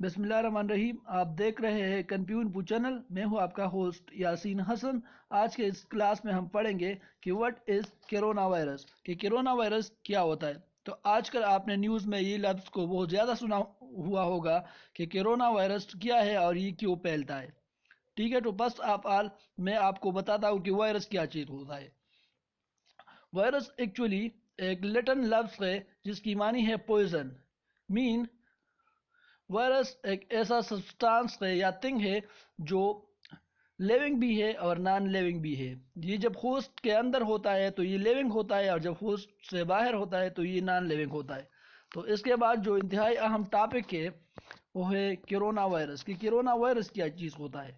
بسم اللہ الرحمن الرحیم. آپ دیکھ رہے ہیں کنفیوژن چینل. میں ہوں آپ کا ہوسٹ یاسین حسن. آج کے اس کلاس میں ہم پڑھیں گے کہ واٹ از کرونا وائرس، کہ کرونا وائرس کیا ہوتا ہے. تو آج کل آپ نے نیوز میں یہ لفظ کو بہت زیادہ سنا ہوا ہوگا کہ کرونا وائرس کیا ہے اور یہ کیوں پھیلتا ہے. ٹھیک ہے، تو بس میں آپ کو بتاتا ہوں کہ وائرس کیا چیز ہوتا ہے. وائرس ایکچولی ایک لیٹن لفظ ہے جس کی معنی ہے پوائزن. مین وائرس ایک ایسا سبسٹانس ہے یا تھنگ ہے جو لیونگ بھی ہے اور نان لیونگ بھی ہے. یہ جب ہوسٹ کے اندر ہوتا ہے تو یہ لیونگ ہوتا ہے، اور جب ہوسٹ سے باہر ہوتا ہے تو یہ نان لیونگ ہوتا ہے. تو اس کے بعد جو انتہائی اہم ٹاپک ہے وہ ہے کرونا وائرس، کہ کرونا وائرس کیا چیز ہوتا ہے.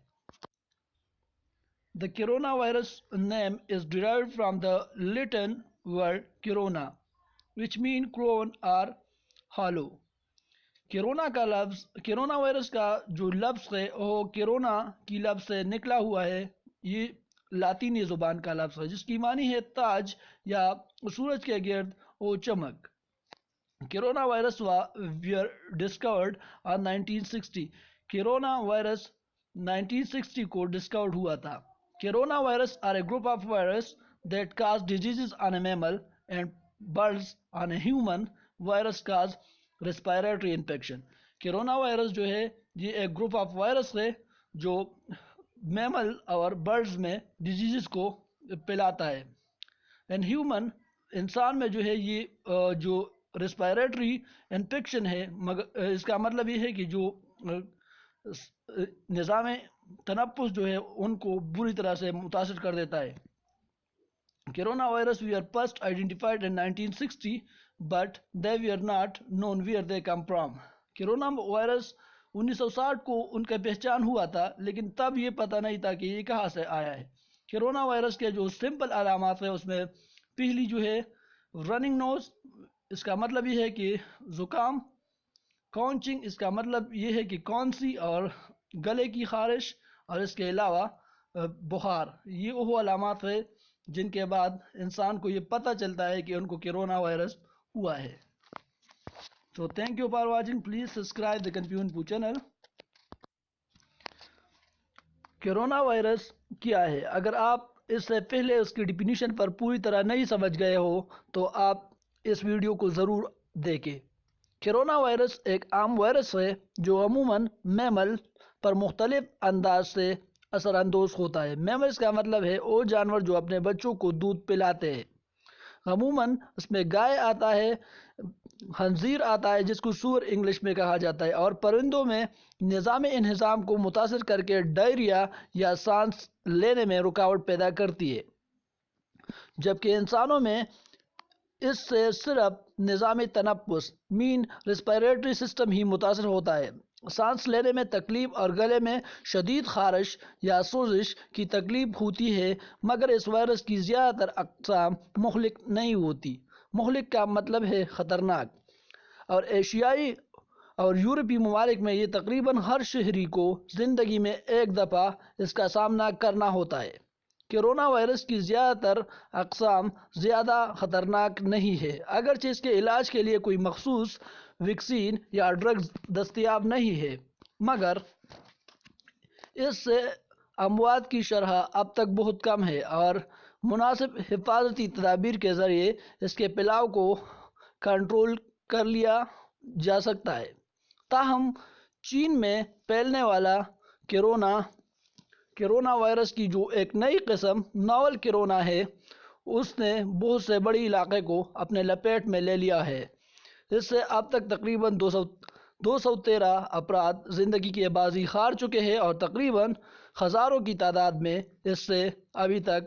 The coronavirus name is derived from the Latin word corona, which means crown or hollow. Corona virus کا جو لفظ ہے وہ کرونا کی لفظ سے نکلا ہوا ہے. یہ لاطینی زبان کا لفظ ہے جس کی معنی ہے تاج یا سورج کے گرد وہ چمک. Corona virus were discovered on 1960. Corona virus 1960 کو ڈسکورڈ ہوا تھا. Corona virus are a group of virus that cause diseases on a mammal and birds on a human. Virus cause respiratory infection. Corona virus جو ہے یہ ایک group of wires ہے جو mammal اور برڈز میں ڈیزیزز کو پھیلاتا ہے. اینڈ ہیومن انسان میں جو ہے یہ جو ریسپائریٹری انفیکشن ہے، مگر اس کا مطلب یہ ہے کہ جو نظام تنفس جو ہے ان کو بری طرح سے متاثر کر دیتا ہے. Corona virus were first identified in 1960, but they were not known where they come from. Corona virus 1960 کو ان کا پہچان ہوا تھا، لیکن تب یہ پتہ نہیں تھا کہ یہ کہاں سے آیا ہے. کرونا وائرس کے جو سمپل علامات ہیں اس میں پہلی جو ہے رننگ نوز، اس کا مطلب یہ ہے کہ زکام. کونچنگ، اس کا مطلب یہ ہے کہ کونسی اور گلے کی خارش، اور اس کے علاوہ بخار. یہ وہ علامات ہیں جن کے بعد انسان کو یہ پتہ چلتا ہے کہ ان کو کرونا وائرس ہوا ہے. تو thank you for watching. Please subscribe the confusion channel. Corona virus کیا ہے؟ اگر آپ اس سے پہلے اس کی ڈیفینیشن پر پوری طرح نہیں سمجھ گئے ہو تو آپ اس ویڈیو کو ضرور دیکھیں. کرونا وائرس ایک عام وائرس ہے جو عموماً میمل پر مختلف انداز سے اثر اندوز ہوتا ہے. میملز کا مطلب ہے وہ جانور جو اپنے بچوں کو دودھ پلاتے ہیں. عموماً اس میں گائے آتا ہے، خنزیر آتا ہے جس کو سور انگلش میں کہا جاتا ہے، اور پرندوں میں نظام انہضام کو متاثر کر کے ڈائریا یا سانس لینے میں رکاوٹ پیدا کرتی ہے. جبکہ انسانوں میں اس سے صرف نظام تنفس مین ریسپائریٹری سسٹم ہی متاثر ہوتا ہے. سانس لینے میں تکلیف اور گلے میں شدید خارش یا سوزش کی تکلیف ہوتی ہے، مگر اس وائرس کی زیادہ تر اقسام مہلک نہیں ہوتی. مہلک کا مطلب ہے خطرناک، اور ایشیائی اور یورپی ممالک میں یہ تقریباً ہر شہری کو زندگی میں ایک دفعہ اس کا سامنا کرنا ہوتا ہے. کرونا وائرس کی زیادہ تر اقسام زیادہ خطرناک نہیں ہے، اگرچہ اس کے علاج کے لیے کوئی مخصوص ویکسین یا ڈرگز دستیاب نہیں ہے، مگر اس سے اموات کی شرح اب تک بہت کم ہے اور مناسب حفاظتی تدابیر کے ذریعے اس کے پھیلاؤ کو کنٹرول کر لیا جا سکتا ہے. تاہم چین میں پھیلنے والا کرونا وائرس کی جو ایک نئی قسم ناول کرونا ہے، اس نے بہت سے بڑی علاقے کو اپنے لپیٹ میں لے لیا ہے. اس سے اب تک تقریباً 213 افراد زندگی کی بازی ہار چکے ہیں، اور تقریباً ہزاروں کی تعداد میں اس سے ابھی تک